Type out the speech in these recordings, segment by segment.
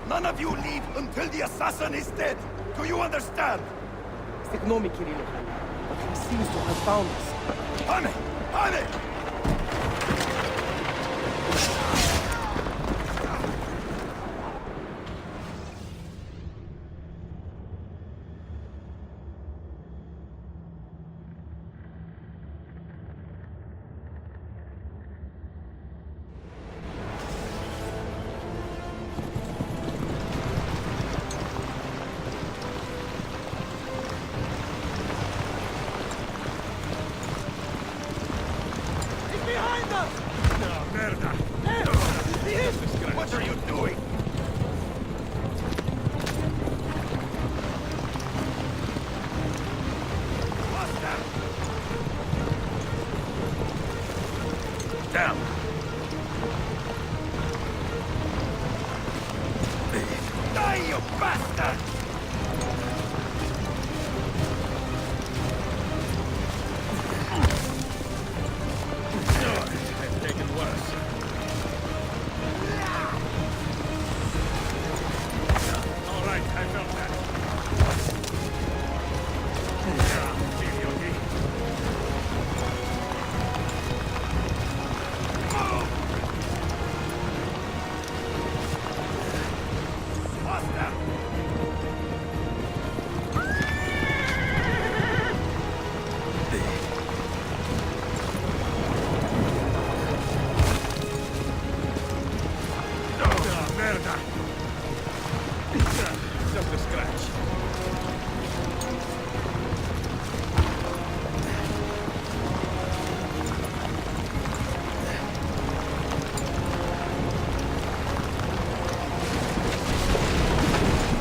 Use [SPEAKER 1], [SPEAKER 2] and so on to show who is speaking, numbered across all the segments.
[SPEAKER 1] None of you leave until the assassin is dead. Do you understand?
[SPEAKER 2] Ignore me, Kirilo. But he seems to have found us.
[SPEAKER 1] Pane! Pane! What are you doing? Down. Die, you bastard! I've taken worse. All right, I felt that. Just a scratch.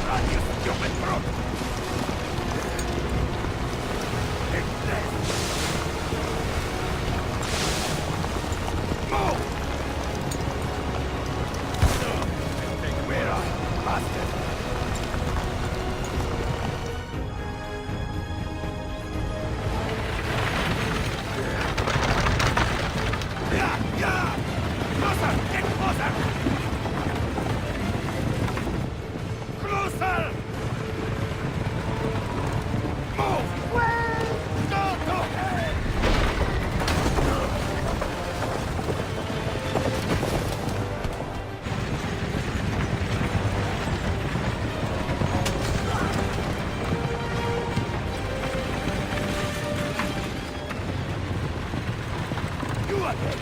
[SPEAKER 1] Run, you stupid brook! Take this! Move! Where are you, bastard? Closer! Get closer! Closer! Move! Go ahead! You again!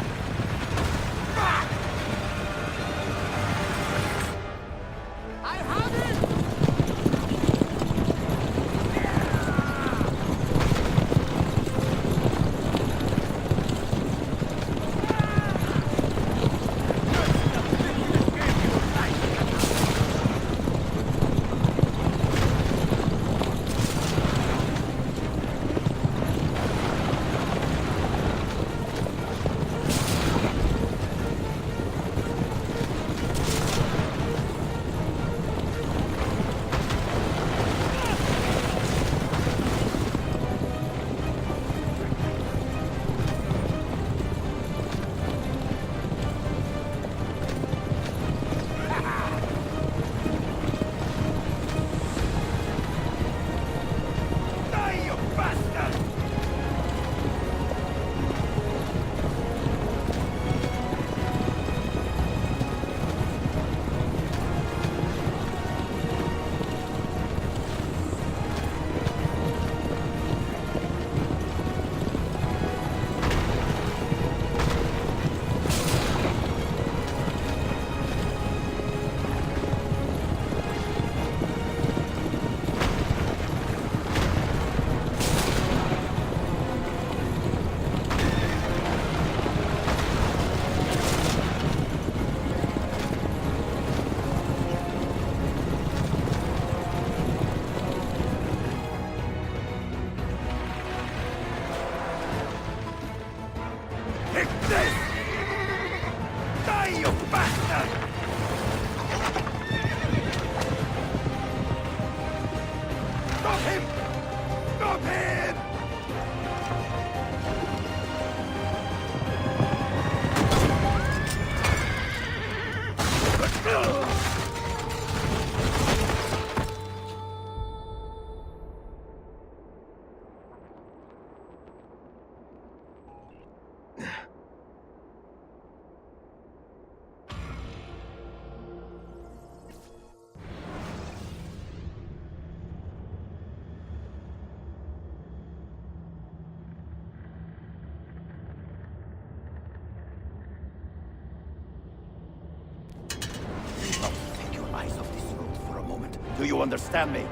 [SPEAKER 1] Do you understand me?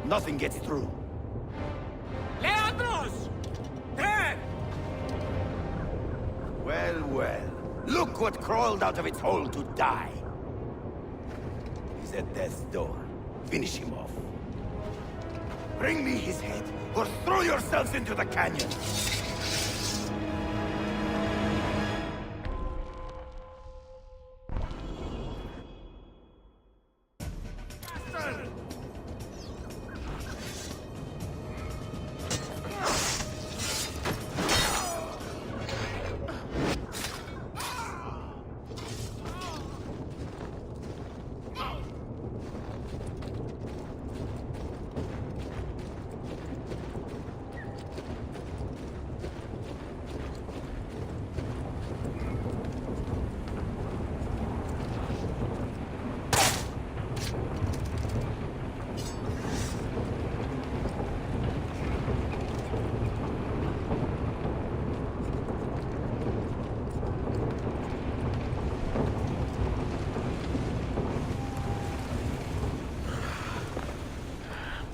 [SPEAKER 1] Nothing gets through.
[SPEAKER 3] Leandros! There!
[SPEAKER 1] Well, well. Look what crawled out of its hole to die. He's at death's door. Finish him off. Bring me his head, or throw yourselves into the canyon!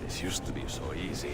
[SPEAKER 4] This used to be so easy.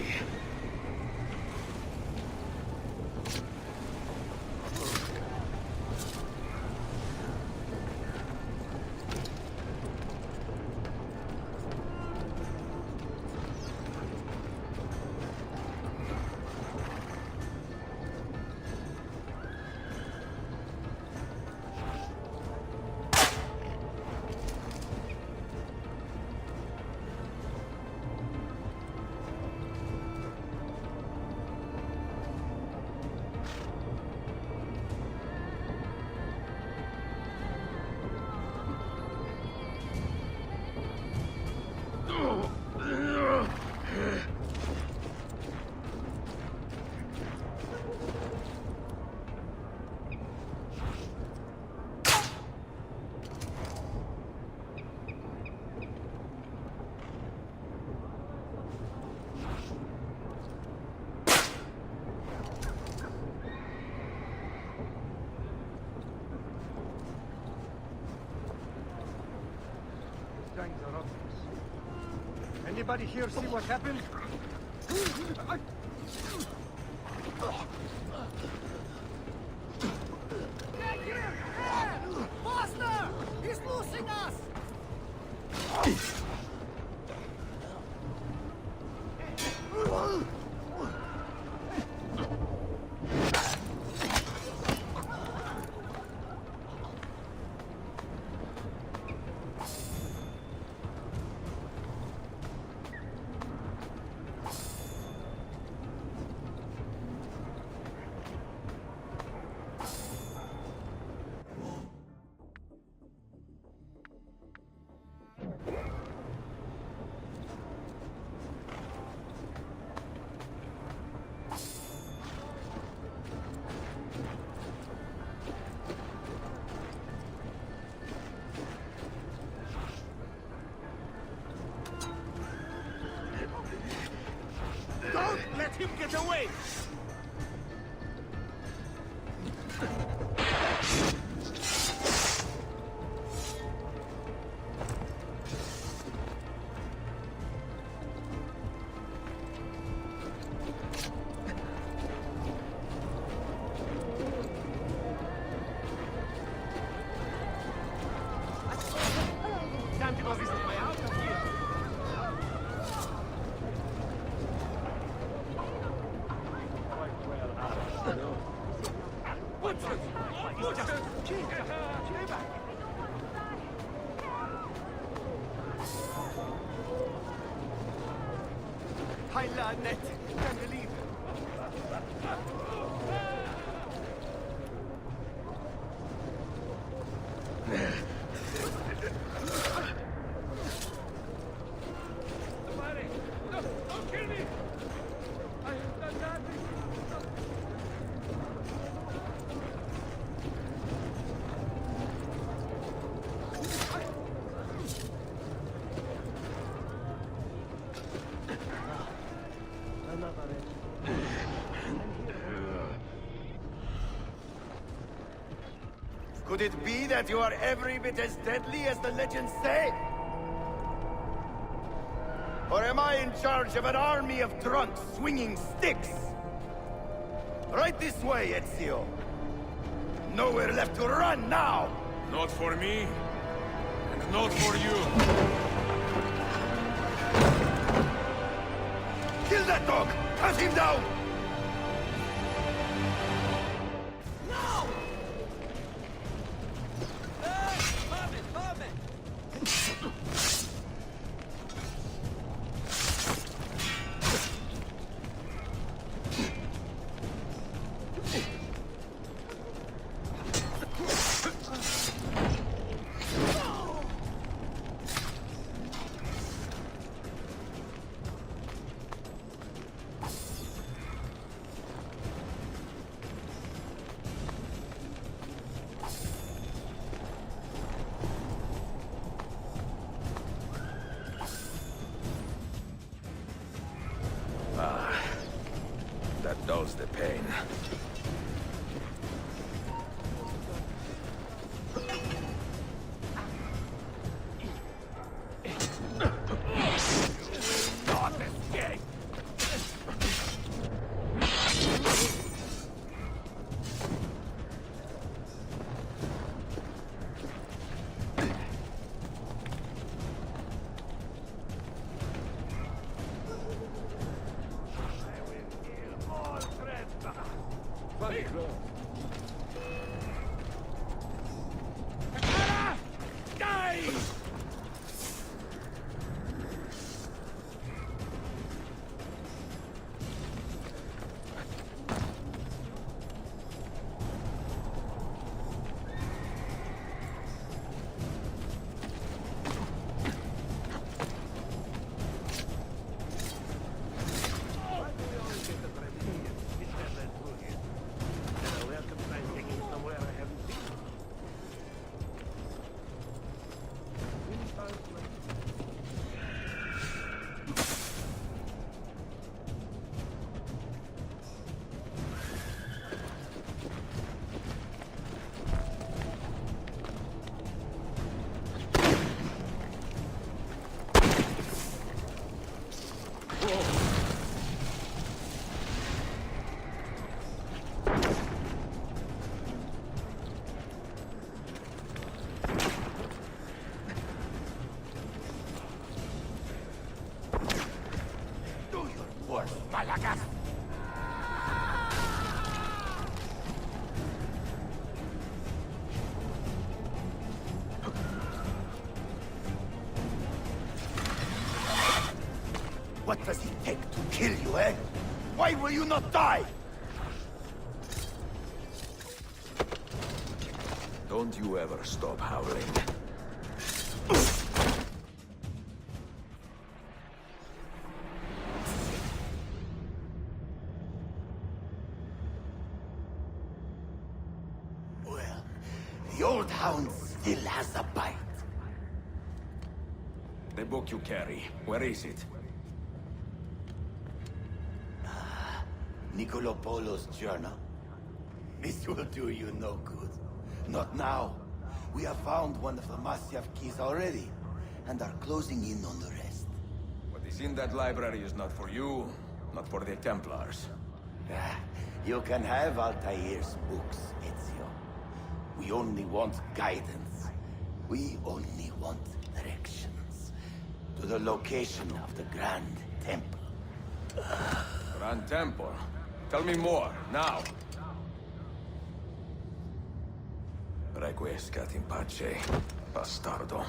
[SPEAKER 5] Gangs are obvious. Anybody here see what happened?
[SPEAKER 3] Master! He's losing us!
[SPEAKER 1] Don't let him get away!
[SPEAKER 2] Time to go visit my uncle here.
[SPEAKER 1] Hyla net, can't believe it.
[SPEAKER 3] Don't kill me! I have done nothing!
[SPEAKER 1] Could it be that you are every bit as deadly as the legends say? Or am I in charge of an army of drunks swinging sticks? Right this way, Ezio. Nowhere left to run now!
[SPEAKER 4] Not for me, and not for you.
[SPEAKER 1] Kill that dog! Cut him down!
[SPEAKER 4] That dulls the pain.
[SPEAKER 1] Not escape! Malagas! What does it take to kill you, eh? Why will you not die?
[SPEAKER 4] Don't you ever stop howling.
[SPEAKER 1] Well, the old hound still has a bite.
[SPEAKER 4] The book you carry, where is it?
[SPEAKER 1] Niccolo Polo's journal. This will do you no good. Not now. We have found one of the Masyaf keys already, and are closing in on the rest.
[SPEAKER 4] What is in that library is not for you, not for the Templars.
[SPEAKER 1] You can have Altair's books, Ezio. We only want guidance. We only want directions. To the location of the Grand Temple.
[SPEAKER 4] Grand Temple? Tell me more, now! Requiescat in pace, bastardo.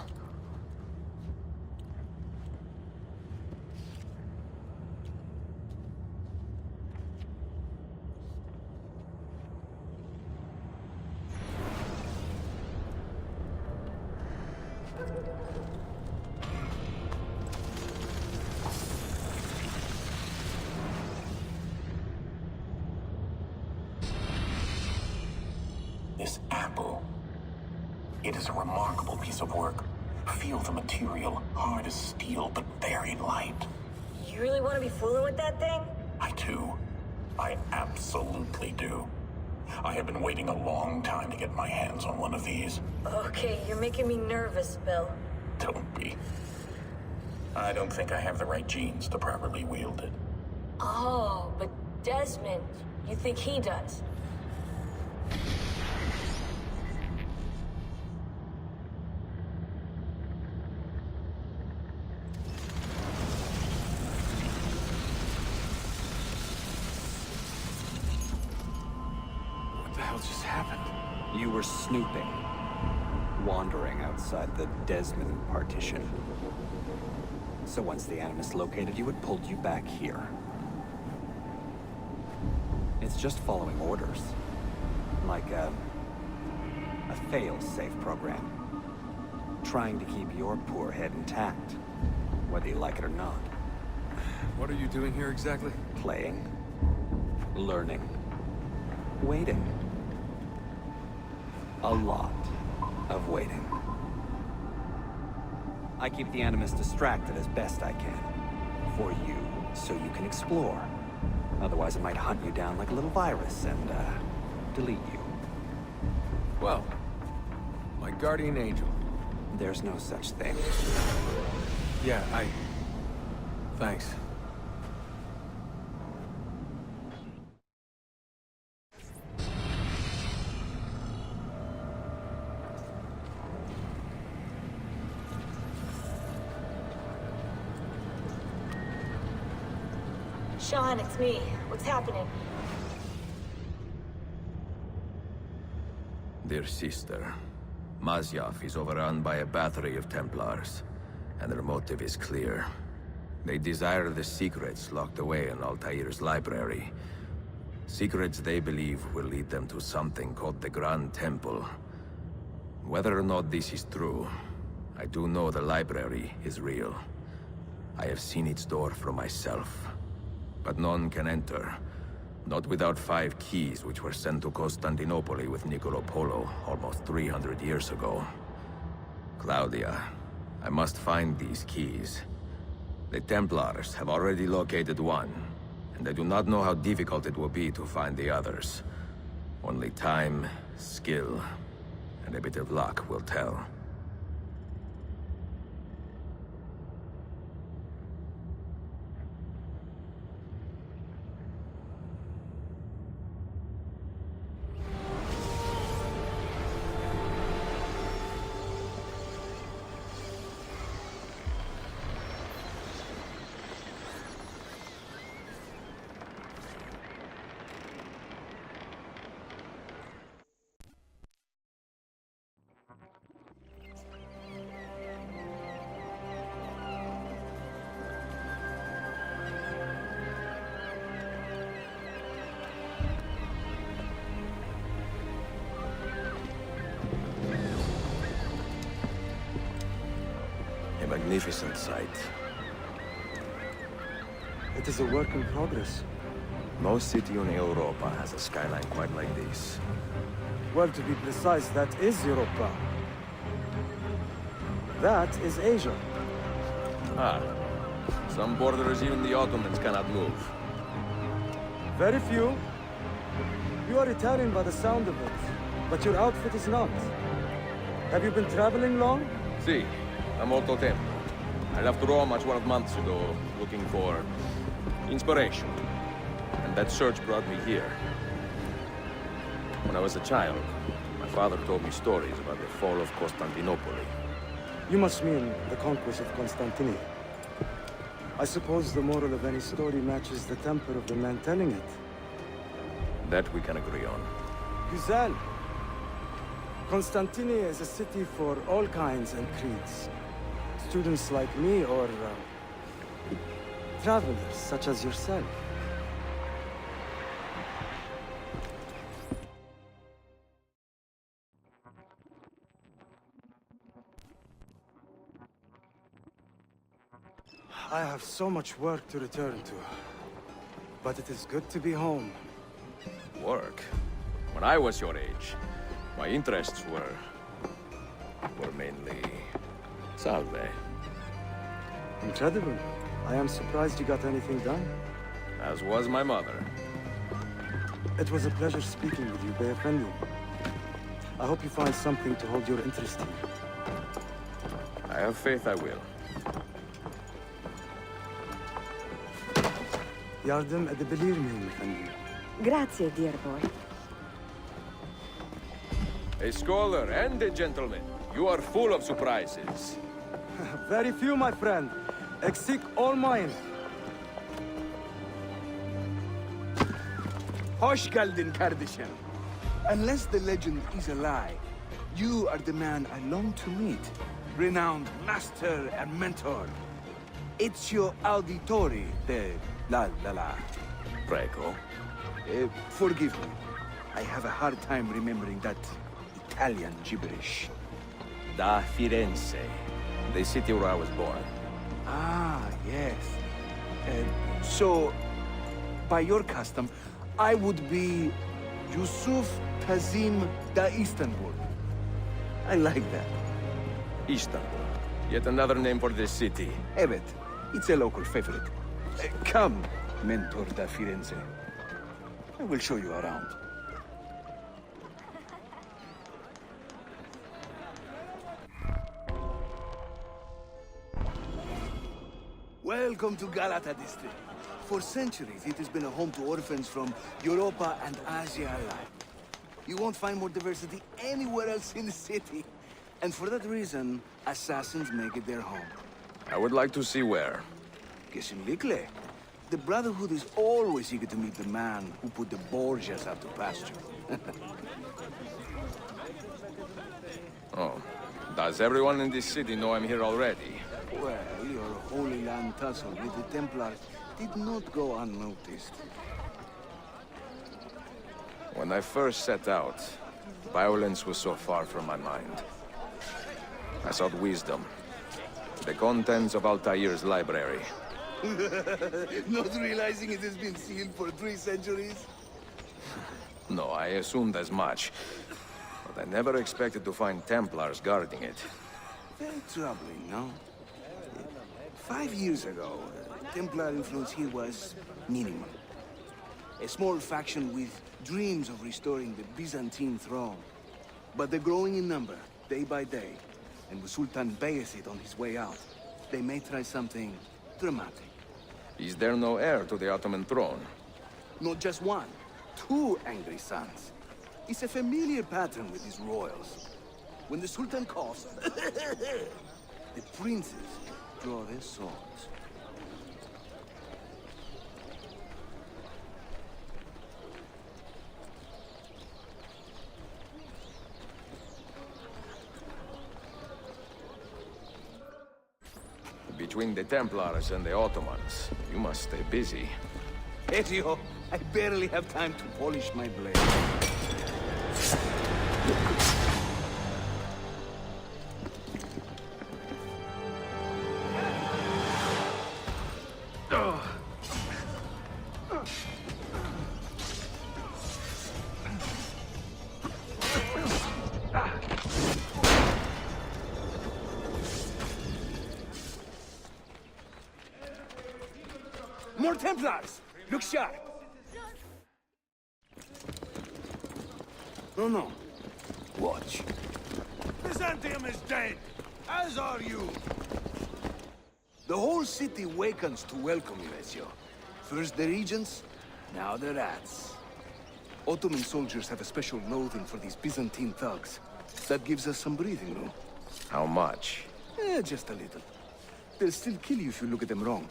[SPEAKER 6] This apple. It is a remarkable piece of work. Feel the material, hard as steel, but very light.
[SPEAKER 7] You really want to be fooling with that thing?
[SPEAKER 6] I do. I absolutely do. I have been waiting a long time to get my hands on one of these.
[SPEAKER 7] Okay, you're making me nervous, Bill.
[SPEAKER 6] Don't be. I don't think I have the right genes to properly wield it.
[SPEAKER 7] Oh, but Desmond, you think he does?
[SPEAKER 2] What the hell just happened?
[SPEAKER 8] You were snooping. Wandering outside the Desmond partition. So once the Animus located you, it pulled you back here. It's just following orders. Like a fail-safe program. Trying to keep your poor head intact, whether you like it or not.
[SPEAKER 3] What are you doing here exactly?
[SPEAKER 8] Playing. Learning. Waiting. A lot of waiting. I keep the Animus distracted as best I can. For you, so you can explore. Otherwise, it might hunt you down like a little virus and, delete you.
[SPEAKER 3] Well, my guardian angel.
[SPEAKER 8] There's no such thing.
[SPEAKER 3] Yeah, Thanks.
[SPEAKER 7] Sean, it's me. What's happening?
[SPEAKER 4] Dear sister, Masyaf is overrun by a battery of Templars, and their motive is clear. They desire the secrets locked away in Altair's library. Secrets they believe will lead them to something called the Grand Temple. Whether or not this is true, I do know the library is real. I have seen its door for myself. But none can enter. Not without 5 keys which were sent to Constantinople with Niccolo Polo almost 300 years ago. Claudia, I must find these keys. The Templars have already located one, and I do not know how difficult it will be to find the others. Only time, skill, and a bit of luck will tell. A magnificent sight.
[SPEAKER 2] It is a work in progress.
[SPEAKER 4] No city in Europa has a skyline quite like this.
[SPEAKER 2] Well, to be precise, that is Europa. That is Asia.
[SPEAKER 4] Ah. Some borders even the Ottomans cannot move.
[SPEAKER 2] Very few. You are Italian by the sound of it, but your outfit is not. Have you been traveling long?
[SPEAKER 4] Si, a molto tempo. I left Rome 12 months ago, looking for inspiration. And that search brought me here. When I was a child, my father told me stories about the fall of Constantinople.
[SPEAKER 2] You must mean the conquest of Constantinople. I suppose the moral of any story matches the temper of the man telling it.
[SPEAKER 4] That we can agree on.
[SPEAKER 2] Güzel. Constantinople is a city for all kinds and creeds. Students like me or travelers such as yourself. I have so much work to return to. But it is good to be home.
[SPEAKER 4] Work? When I was your age, my interests were mainly salve.
[SPEAKER 2] Incredible. I am surprised you got anything done.
[SPEAKER 4] As was my mother.
[SPEAKER 2] It was a pleasure speaking with you, Beyefendi. I hope you find something to hold your interest in.
[SPEAKER 4] I have faith I will.
[SPEAKER 2] Yardım edebilir miyim efendim?
[SPEAKER 9] Grazie, dear boy.
[SPEAKER 4] A scholar and a gentleman. You are full of surprises.
[SPEAKER 2] Very few, my friend. Eksik olmayın.
[SPEAKER 10] Hoş geldin kardeşim. Unless the legend is a lie, you are the man I long to meet. Renowned master and mentor. Ezio Auditori de la.
[SPEAKER 4] Prego.
[SPEAKER 10] Forgive me. I have a hard time remembering that Italian gibberish.
[SPEAKER 4] Da Firenze. The city where I was born.
[SPEAKER 10] Ah, yes. So, by your custom, I would be Yusuf Tazim da Istanbul. I like that.
[SPEAKER 4] Istanbul. Yet another name for this city.
[SPEAKER 10] Evet, it's a local favorite. Come, Mentor da Firenze. I will show you around. Welcome to Galata district. For centuries, it has been a home to orphans from Europa and Asia alike. You won't find more diversity anywhere else in the city. And for that reason, assassins make it their home.
[SPEAKER 4] I would like to see where.
[SPEAKER 10] Kesinlikle. The Brotherhood is always eager to meet the man who put the Borgias out to pasture.
[SPEAKER 4] Oh. Does everyone in this city know I'm here already?
[SPEAKER 10] Well, your Holy Land tussle with the Templars did not go unnoticed.
[SPEAKER 4] When I first set out, violence was so far from my mind. I sought wisdom. The contents of Altair's library.
[SPEAKER 10] Not realizing it has been sealed for 3 centuries?
[SPEAKER 4] No, I assumed as much. But I never expected to find Templars guarding it.
[SPEAKER 10] Very troubling, no? 5 years ago, Templar influence here was minimal. A small faction with dreams of restoring the Byzantine throne. But they're growing in number, day by day. And with Sultan Bayezid on his way out, they may try something dramatic.
[SPEAKER 4] Is there no heir to the Ottoman throne?
[SPEAKER 10] Not just one, 2 angry sons. It's a familiar pattern with these royals. When the Sultan coughs, the princes draw their swords.
[SPEAKER 4] Between the Templars and the Ottomans, you must stay busy.
[SPEAKER 10] Ezio, I barely have time to polish my blade. More Templars! Look sharp! No. Watch.
[SPEAKER 1] Byzantium is dead, as are you.
[SPEAKER 10] The whole city wakens to welcome you, Ezio. First the regents, now the rats. Ottoman soldiers have a special loathing for these Byzantine thugs. That gives us some breathing room.
[SPEAKER 4] How much?
[SPEAKER 10] Just a little. They'll still kill you if you look at them wrong.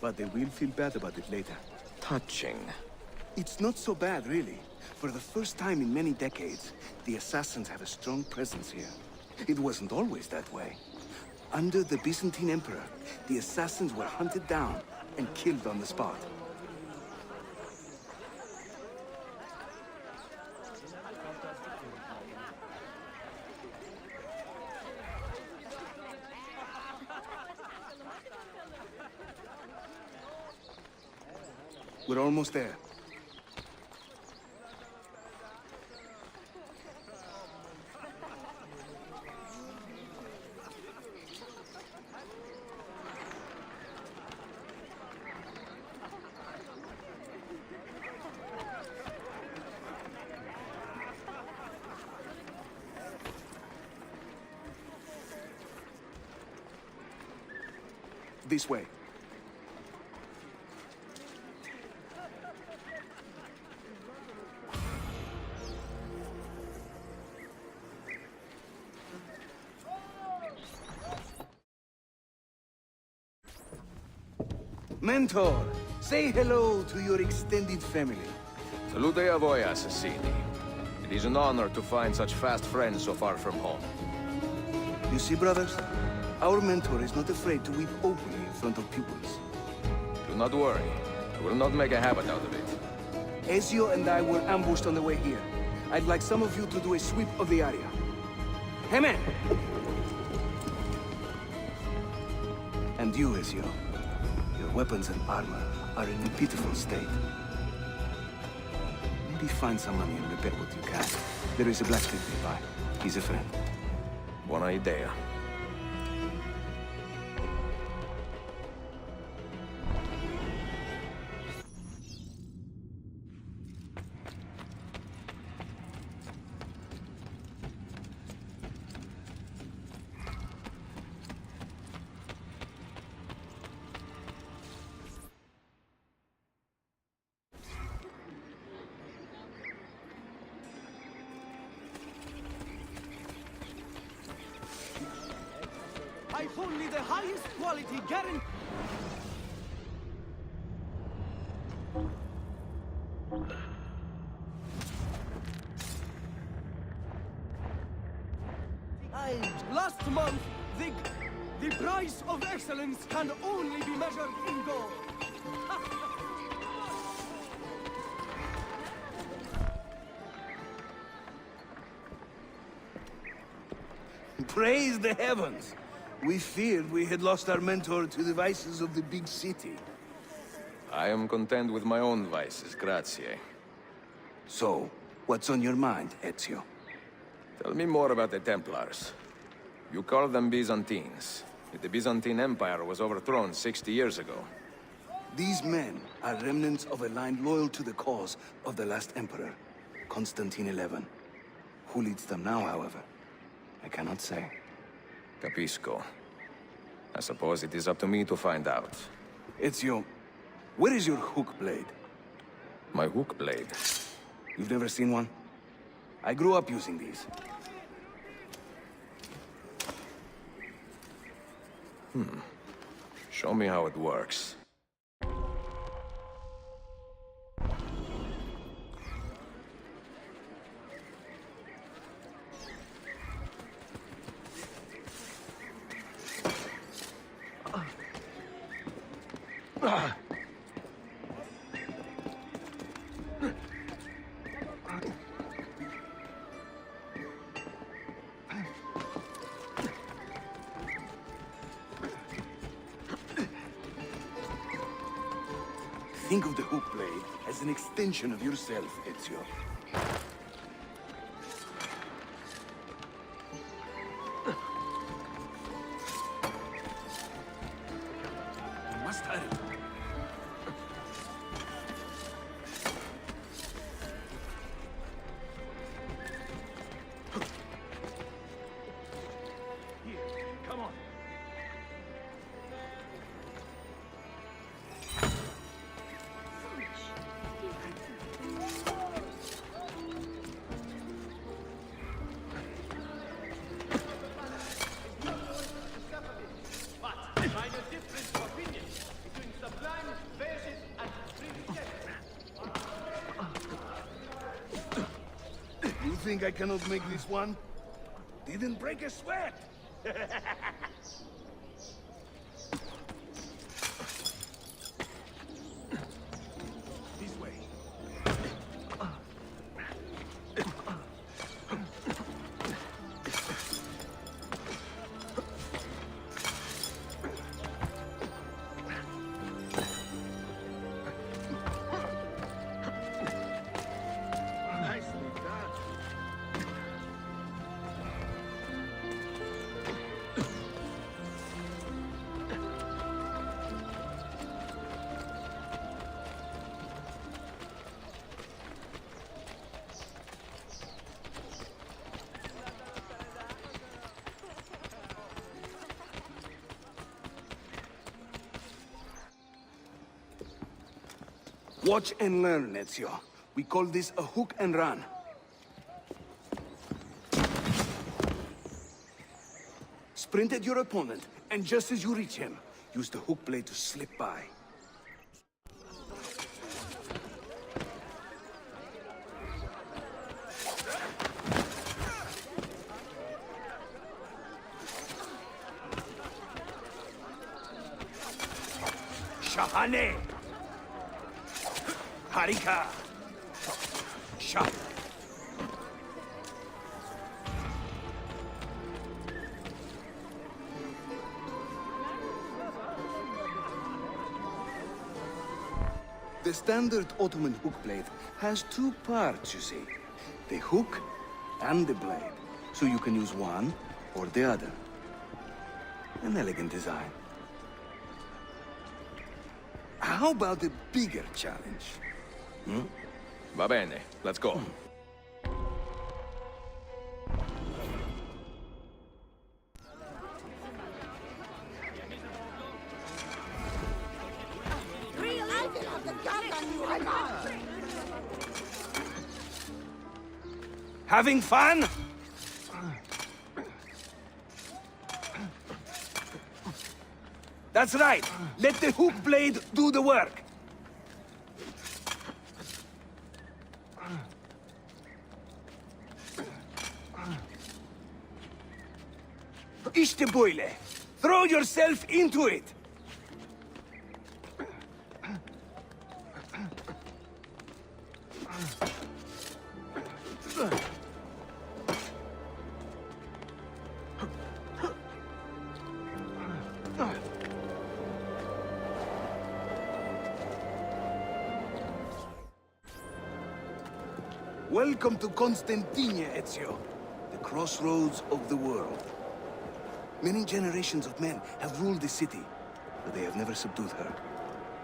[SPEAKER 10] But they will feel bad about it later.
[SPEAKER 4] Touching.
[SPEAKER 10] It's not so bad, really. For the first time in many decades, the assassins have a strong presence here. It wasn't always that way. Under the Byzantine Emperor, the assassins were hunted down and killed on the spot. We're almost there. This way. Mentor, say hello to your extended family.
[SPEAKER 4] Salute a voi, assassini. It is an honor to find such fast friends so far from home.
[SPEAKER 10] You see, brothers? Our mentor is not afraid to weep openly in front of pupils.
[SPEAKER 4] Do not worry. I will not make a habit out of it.
[SPEAKER 10] Ezio and I were ambushed on the way here. I'd like some of you to do a sweep of the area. Hey, man! And you, Ezio. Your weapons and armor are in a pitiful state. Maybe find some money and repair what you can. There is a blacksmith nearby. He's a friend.
[SPEAKER 4] Buona idea.
[SPEAKER 2] I've only the highest quality guarantee. Last month, the price of excellence can only be measured in gold.
[SPEAKER 10] Praise the heavens! We feared we had lost our mentor to the vices of the big city.
[SPEAKER 4] I am content with my own vices, grazie.
[SPEAKER 10] So, what's on your mind, Ezio?
[SPEAKER 4] Tell me more about the Templars. You call them Byzantines. Yet the Byzantine Empire was overthrown 60 years ago.
[SPEAKER 10] These men are remnants of a line loyal to the cause of the last emperor, Constantine XI. Who leads them now, however? I cannot say.
[SPEAKER 4] Capisco. I suppose it is up to me to find out.
[SPEAKER 10] Ezio, where is your hook blade?
[SPEAKER 4] My hook blade.
[SPEAKER 10] You've never seen one? I grew up using these.
[SPEAKER 4] Show me how it works.
[SPEAKER 10] Think of the hook blade as an extension of yourself, Ezio. I must hurry.
[SPEAKER 3] Here, come on. Find a difference of opinion between sublime verses and primitive.
[SPEAKER 10] You think I cannot make this one? Didn't break a sweat! This way. Nicely done. Watch and learn, Ezio. We call this a hook and run. Sprint at your opponent, and just as you reach him, use the hook blade to slip by. Shahane! Harika! Shah! The standard Ottoman hook blade has two parts, you see. The hook and the blade. So you can use one or the other. An elegant design. How about the bigger challenge?
[SPEAKER 4] Va bene, let's go.
[SPEAKER 10] Having fun? That's right. Let the hook blade do the work. İşte böyle. Throw yourself into it. Welcome to Constantine, Ezio. The crossroads of the world. Many generations of men have ruled the city, but they have never subdued her.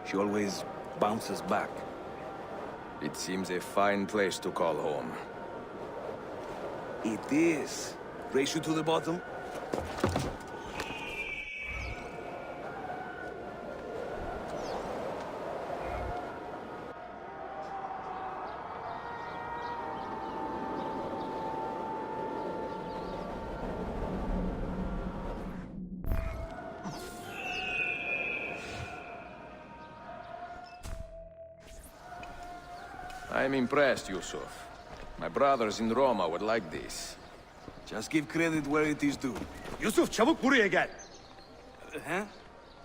[SPEAKER 10] She always bounces back.
[SPEAKER 4] It seems a fine place to call home.
[SPEAKER 10] It is. Race you to the bottom?
[SPEAKER 4] I'm impressed, Yusuf. My brothers in Roma would like this.
[SPEAKER 10] Just give credit where it is due.
[SPEAKER 5] Yusuf, çabuk buraya gel.
[SPEAKER 10] Huh?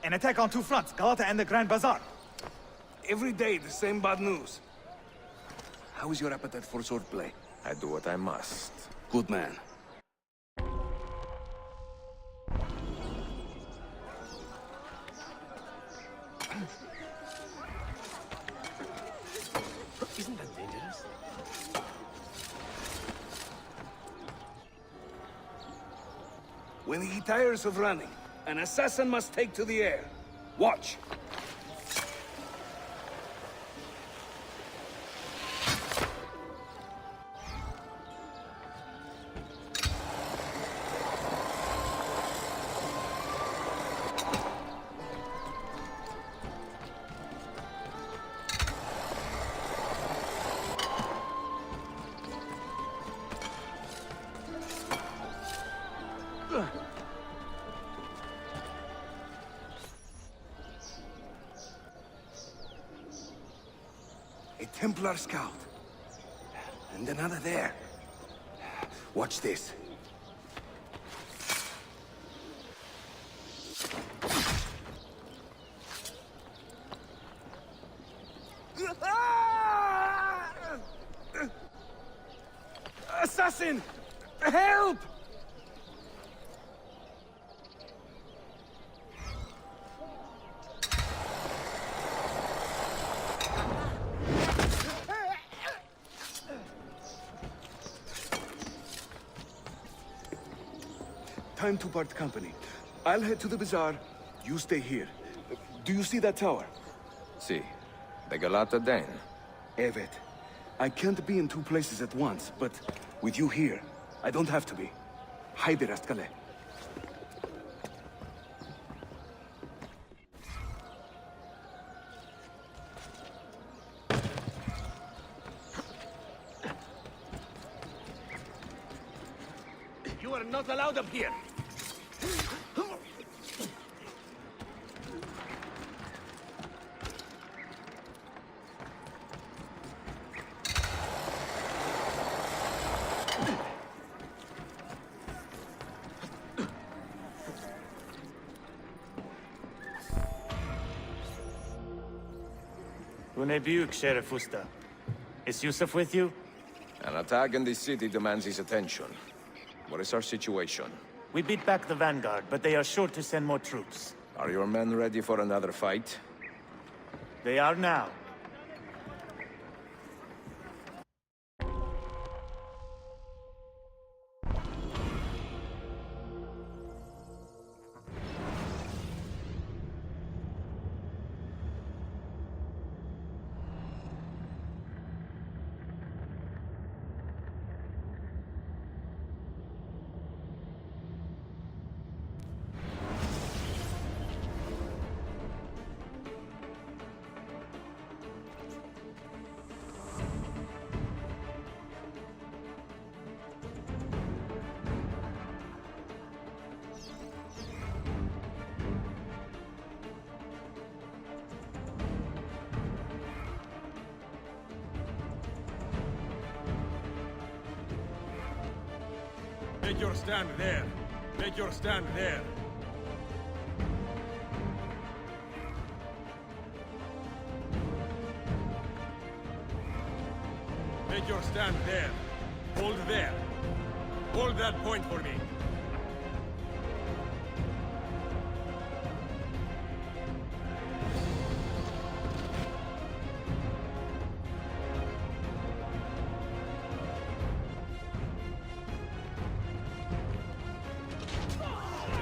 [SPEAKER 5] An attack on two fronts, Galata and the Grand Bazaar.
[SPEAKER 10] Every day, the same bad news. How is your appetite for swordplay?
[SPEAKER 4] I do what I must.
[SPEAKER 10] Good man.
[SPEAKER 3] Isn't that dangerous?
[SPEAKER 10] When he tires of running, an assassin must take to the air. Watch. A Templar scout. And another there. Watch this. Assassin! Help! Time to part company. I'll head to the bazaar. You stay here. Do you see that tower?
[SPEAKER 4] See, the Galata Den.
[SPEAKER 10] Evet. I can't be in two places at once, but with you here, I don't have to be. Haydi rastgele.
[SPEAKER 3] You are not allowed up here. Bunebiuk, Sheriff Usta. Is Yusuf with you?
[SPEAKER 4] An attack in this city demands his attention. What is our situation?
[SPEAKER 3] We beat back the Vanguard, but they are sure to send more troops.
[SPEAKER 4] Are your men ready for another fight?
[SPEAKER 3] They are now.
[SPEAKER 4] Make your stand there. Make your stand there. Make your stand there. Hold there. Hold that point for me.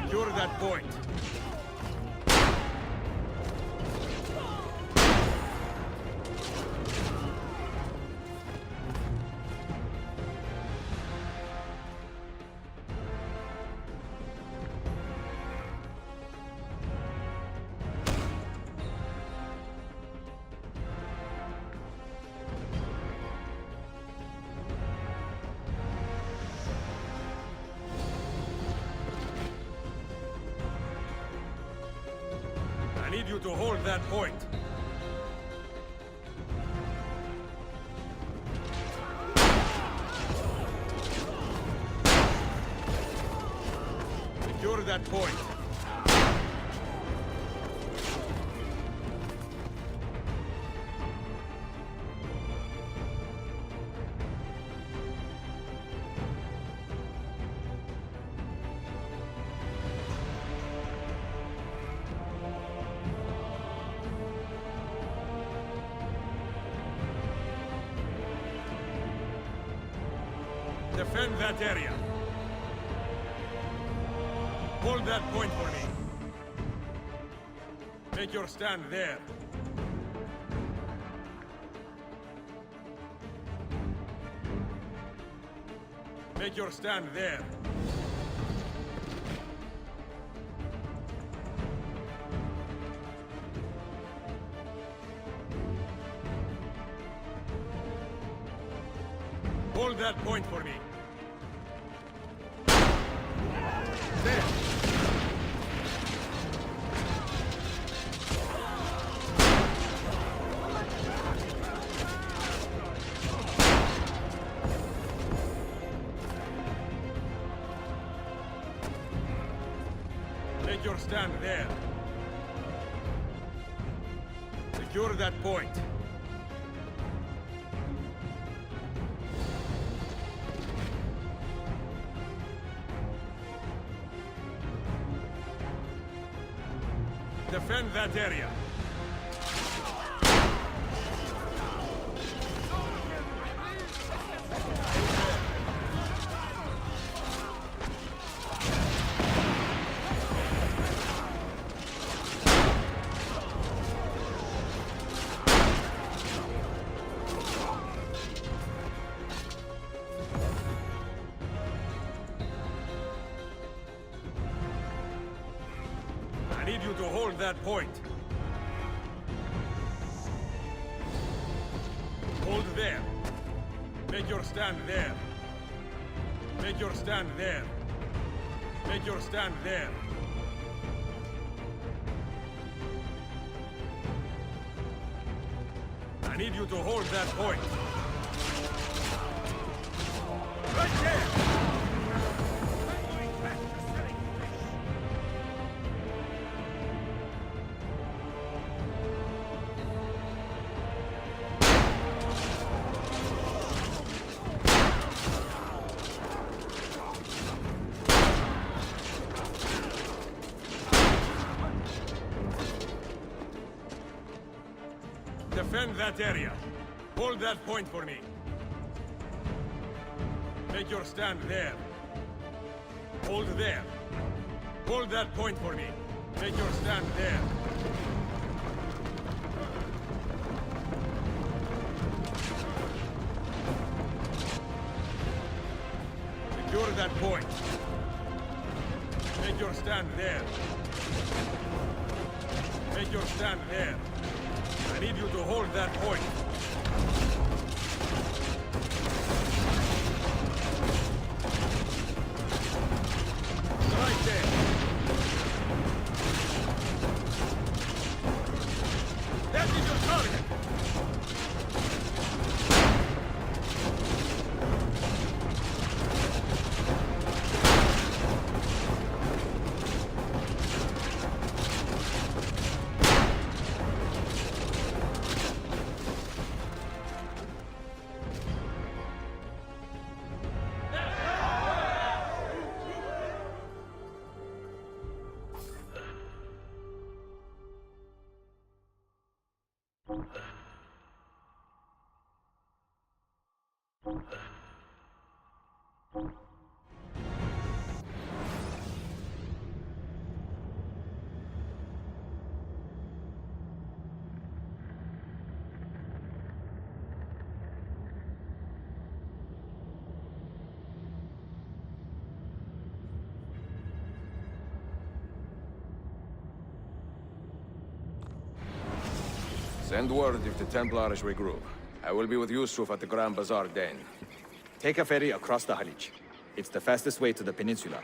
[SPEAKER 4] Secure that point. I need you to hold that point. Secure that point. Defend that area. Hold that point for me. Make your stand there. Make your stand there. Hold that point for me. There. Make your stand there. Secure that point. Defend that area. I need you to hold that point. Hold there. Make your stand there. Make your stand there. Make your stand there. I need you to hold that point. Right there! Defend that area. Hold that point for me. Make your stand there. Hold there. Hold that point for me. Make your stand there. Secure that point. Make your stand there. Make your stand there. I need you to hold that point. Right there. That is your target. Send word if the Templars regroup. I will be with Yusuf at the Grand Bazaar then.
[SPEAKER 8] Take a ferry across the Halij. It's the fastest way to the peninsula.